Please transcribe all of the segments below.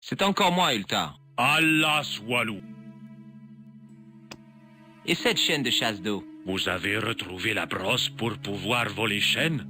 C'est encore moi, Ultar. Allah Swallow. Et cette chaîne de chasse d'eau? Vous avez retrouvé la brosse pour pouvoir voler chêne?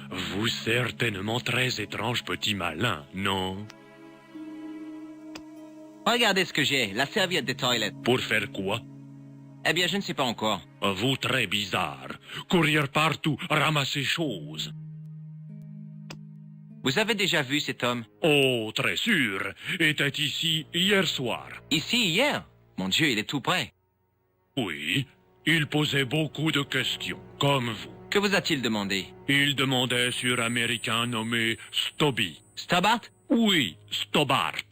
Vous certainement très étrange petit malin, non? Regardez ce que j'ai, la serviette des toilettes. Pour faire quoi? Eh bien, je ne sais pas encore. Vous très bizarre. Courir partout, ramasser choses. Vous avez déjà vu cet homme? Oh, très sûr. Était ici hier soir. Ici, hier? Mon Dieu, il est tout près. Oui, il posait beaucoup de questions, comme vous. Que vous a-t-il demandé? Il demandait sur Américain nommé Stobby. Stobart? Oui, Stobart.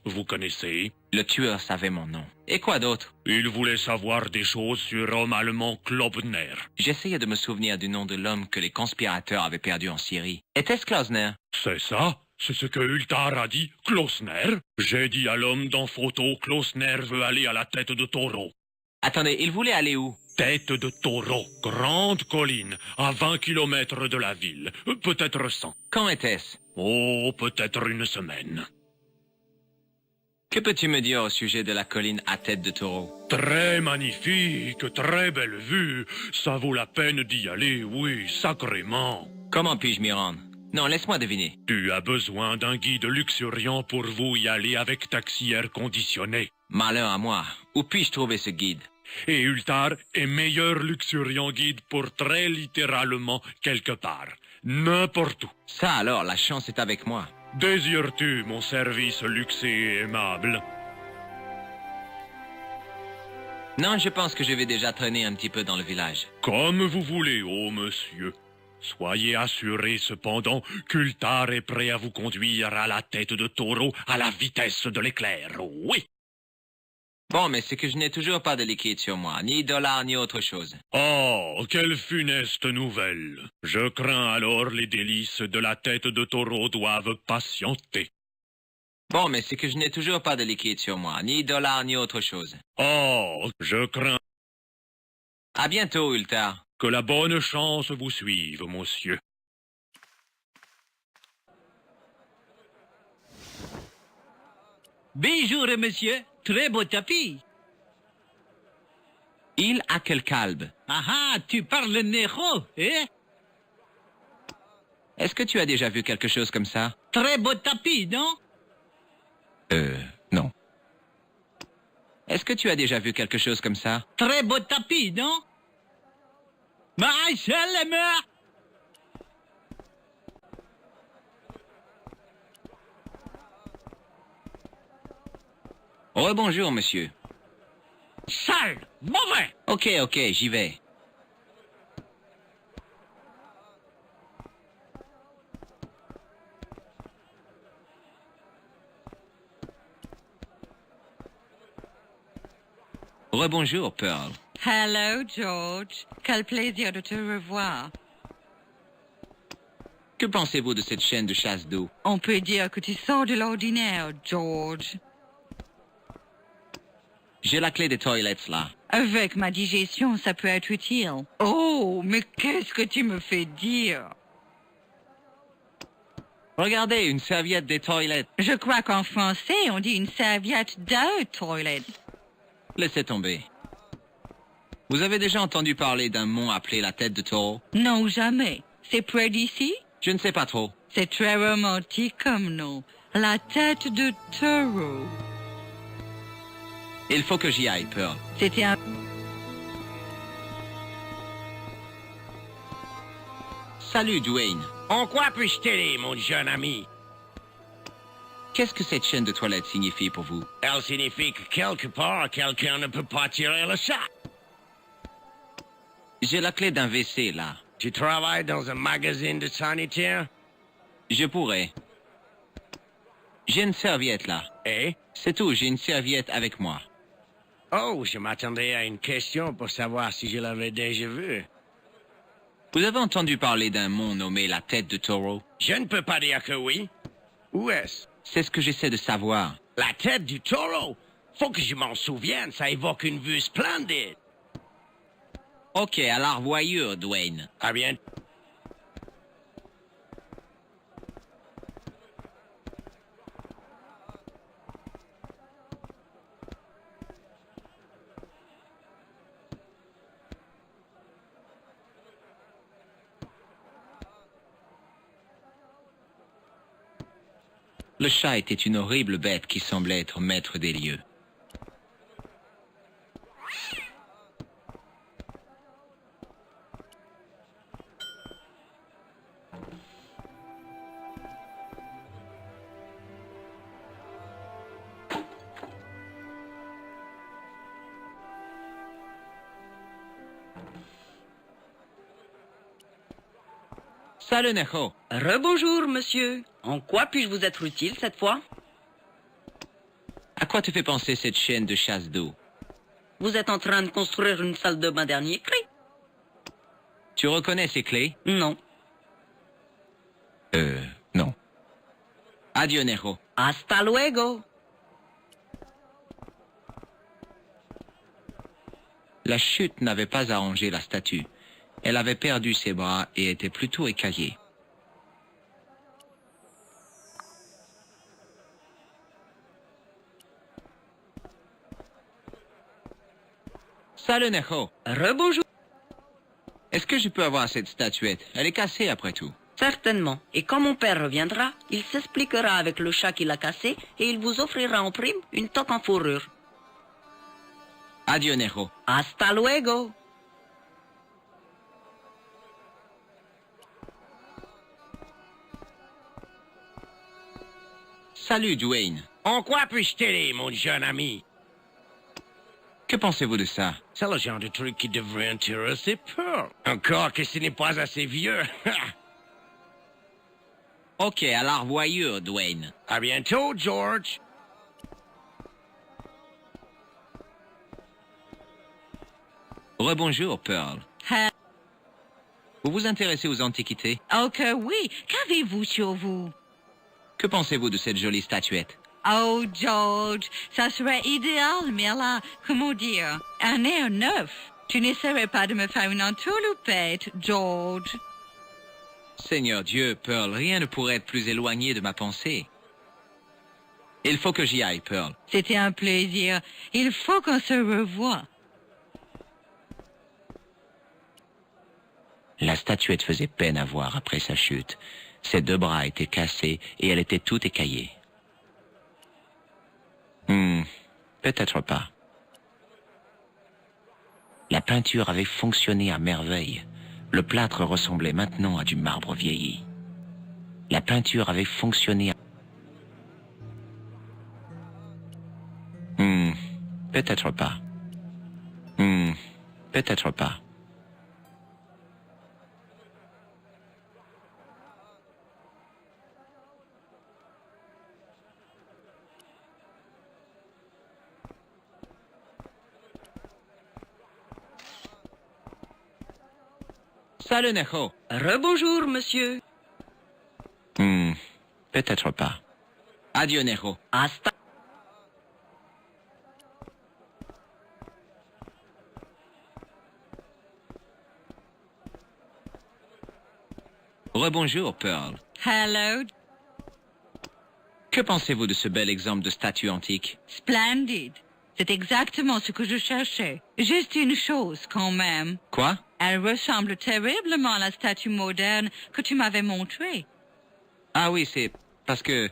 Vous connaissez? Le tueur savait mon nom. Et quoi d'autre? Il voulait savoir des choses sur l'homme allemand Klobner. J'essayais de me souvenir du nom de l'homme que les conspirateurs avaient perdu en Syrie. Était-ce Klausner? C'est ça? C'est ce que Ultar a dit, Klausner? J'ai dit à l'homme dans photo, Klausner veut aller à la tête de taureau. Attendez, il voulait aller où? Tête de taureau, grande colline, à 20 kilomètres de la ville, peut-être 100. Quand était-ce? Oh, peut-être une semaine. Que peux-tu me dire au sujet de la colline à tête de taureau? Très magnifique, très belle vue. Ça vaut la peine d'y aller, oui, sacrément. Comment puis-je m'y rendre? Non, laisse-moi deviner. Tu as besoin d'un guide luxuriant pour vous y aller avec taxi air conditionné. Malheur à moi. Où puis-je trouver ce guide? Et Ultar est meilleur luxuriant guide pour très littéralement quelque part. N'importe où. Ça alors, la chance est avec moi. Désires-tu mon service luxé et aimable? Non, je pense que je vais déjà traîner un petit peu dans le village. Comme vous voulez, ô monsieur. Soyez assuré cependant qu'Ultar est prêt à vous conduire à la tête de taureau à la vitesse de l'éclair, oui. Bon, mais c'est que je n'ai toujours pas de liquide sur moi, ni dollars, ni autre chose. Oh, quelle funeste nouvelle. Je crains alors les délices de la tête de taureau doivent patienter. Bon, mais c'est que je n'ai toujours pas de liquide sur moi, ni dollars, ni autre chose. Oh, je crains À bientôt, Ultar. que la bonne chance vous suive, monsieur. Bonjour, monsieur. Très beau tapis. Il a quel calbe? Ah ah, tu parles néro, eh? Est-ce que tu as déjà vu quelque chose comme ça? Très beau tapis, non? Non. Est-ce que tu as déjà vu quelque chose comme ça? Très beau tapis, non? Machallah. Rebonjour, monsieur. Sale, mauvais. Ok, j'y vais. Rebonjour, Pearl. Hello, George. Quel plaisir de te revoir. Que pensez-vous de cette chaîne de chasse d'eau? On peut dire que tu sors de l'ordinaire, George. J'ai la clé des toilettes, là. Avec ma digestion, ça peut être utile. Oh, mais qu'est-ce que tu me fais dire? Regardez, une serviette des toilettes. Je crois qu'en français, on dit une serviette de toilette. Laissez tomber. Vous avez déjà entendu parler d'un mont appelé la tête de taureau? Non, jamais. C'est près d'ici? Je ne sais pas trop. C'est très romantique comme nom. La tête de taureau. Il faut que j'y aille, Pearl. C'était un... Salut, Dwayne. En quoi puis-je t'aider, mon jeune ami? Qu'est-ce que cette chaîne de toilettes signifie pour vous? Elle signifie que quelque part, quelqu'un ne peut pas tirer le chat. J'ai la clé d'un WC, là. Tu travailles dans un magasin de sanitaire? Je pourrais. J'ai une serviette, là. Eh? C'est tout, j'ai une serviette avec moi. Oh, je m'attendais à une question pour savoir si je l'avais déjà vu. Vous avez entendu parler d'un mont nommé la tête de taureau? Je ne peux pas dire que oui. Où est-ce? C'est ce que j'essaie de savoir. La tête du taureau? Faut que je m'en souvienne, ça évoque une vue splendide. Ok, à la revoyure, Dwayne. À bien. Le chat était une horrible bête qui semblait être maître des lieux. Salut, Necho. Rebonjour, monsieur. En quoi puis-je vous être utile cette fois? À quoi te fait penser cette chaîne de chasse d'eau? Vous êtes en train de construire une salle de bain dernier cri? Tu reconnais ces clés? Non. Non. Adieu, Necho. Hasta luego. La chute n'avait pas arrangé la statue. Elle avait perdu ses bras et était plutôt écaillée. Salut, Necho. Rebonjour. Est-ce que je peux avoir cette statuette? Elle est cassée après tout. Certainement. Et quand mon père reviendra, il s'expliquera avec le chat qui l'a cassé et il vous offrira en prime une toque en fourrure. Adieu, Necho. Hasta luego. Salut, Dwayne. En quoi puis-je t'aider, mon jeune ami? Que pensez-vous de ça? C'est le genre de truc qui devrait intéresser Pearl. Encore que ce n'est pas assez vieux. Ok, à la revoyure, Dwayne. À bientôt, George. Rebonjour, Pearl. Ah, Vous vous intéressez aux antiquités? oh que oui, qu'avez-vous sur vous? Que pensez-vous de cette jolie statuette? Oh, George, ça serait idéal, mais là, comment dire, un air neuf. Tu n'essaierais pas de me faire une entourloupette, George. Seigneur Dieu, Pearl, rien ne pourrait être plus éloigné de ma pensée. Il faut que j'y aille, Pearl. C'était un plaisir. Il faut qu'on se revoie. La statuette faisait peine à voir après sa chute. Ses deux bras étaient cassés et elle était toute écaillée. Peut-être pas. La peinture avait fonctionné à merveille. Le plâtre ressemblait maintenant à du marbre vieilli. La peinture avait fonctionné à... Peut-être pas. Peut-être pas. Salut, Necho. Rebonjour, monsieur. Peut-être pas. Adieu, Necho. Hasta. Rebonjour, Pearl. Hello. Que pensez-vous de ce bel exemple de statue antique? Splendide. C'est exactement ce que je cherchais. Juste une chose, quand même. Quoi? Elle ressemble terriblement à la statue moderne que tu m'avais montrée. Ah oui, c'est parce que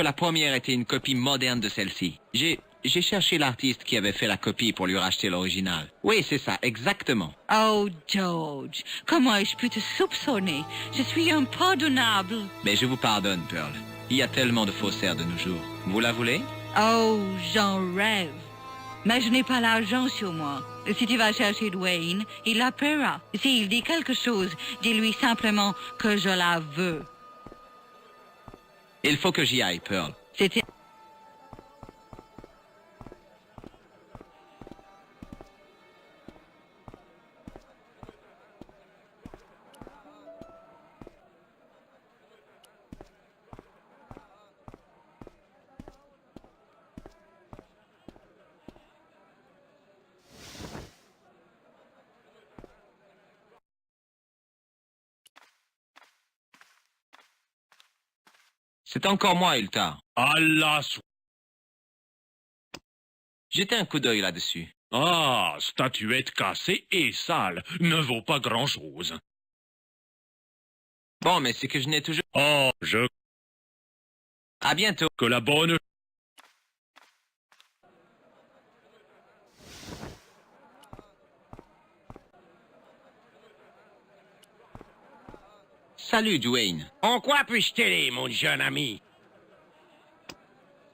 la première était une copie moderne de celle-ci. J'ai cherché l'artiste qui avait fait la copie pour lui racheter l'original. Oui, c'est ça, exactement. Oh, George, comment ai-je pu te soupçonner? Je suis impardonnable. Mais je vous pardonne, Pearl. Il y a tellement de faussaires de nos jours. Vous la voulez? Oh, j'en rêve. Mais je n'ai pas l'argent sur moi. Si tu vas chercher Dwayne, il la paiera. S'il dit quelque chose, dis-lui simplement que je la veux. Il faut que j'y aille, Pearl. C'était... C'est encore moi, Ultar. Allah Jetez un coup d'œil là-dessus. Ah, statuette cassée et sale ne vaut pas grand-chose. Bon, mais c'est que je n'ai toujours... Oh, je À bientôt. que la bonne... Salut, Dwayne. En quoi puis-je t'aider, mon jeune ami?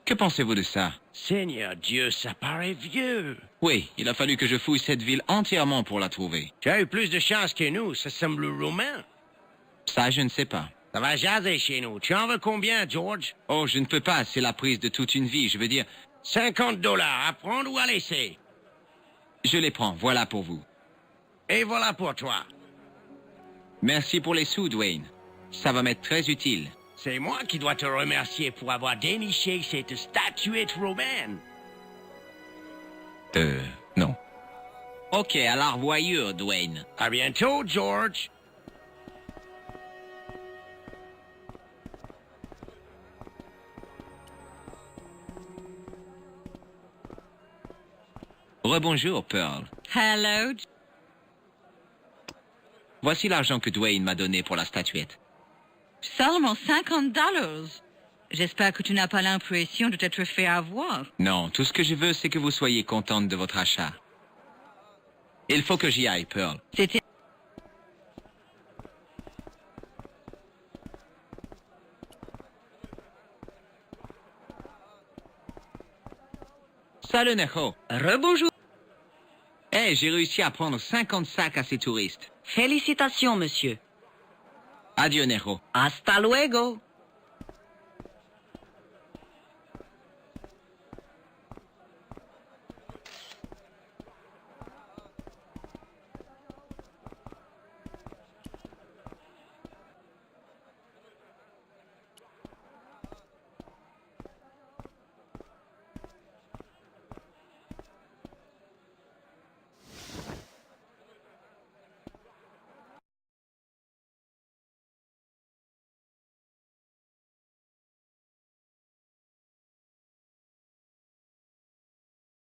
Que pensez-vous de ça? Seigneur Dieu, ça paraît vieux. Oui, il a fallu que je fouille cette ville entièrement pour la trouver. Tu as eu plus de chance que nous, ça semble romain. Ça, je ne sais pas. Ça va jaser chez nous. Tu en veux combien, George? Oh, je ne peux pas, c'est la prise de toute une vie, je veux dire... $50, à prendre ou à laisser? Je les prends, voilà pour vous. Et voilà pour toi. Merci pour les sous, Dwayne. Ça va m'être très utile. C'est moi qui dois te remercier pour avoir déniché cette statuette romaine. Non. Ok, à la revoyure, Dwayne. À bientôt, George. Rebonjour, Pearl. Hello. Voici l'argent que Dwayne m'a donné pour la statuette. Seulement $50. J'espère que tu n'as pas l'impression de t'être fait avoir. Non, tout ce que je veux, c'est que vous soyez contente de votre achat. Il faut que j'y aille, Pearl. C'était... Salut, Nejo. Rebonjour. Hey, j'ai réussi à prendre 50 sacs à ces touristes. Félicitations, monsieur. Adieu, Nejo. Hasta luego.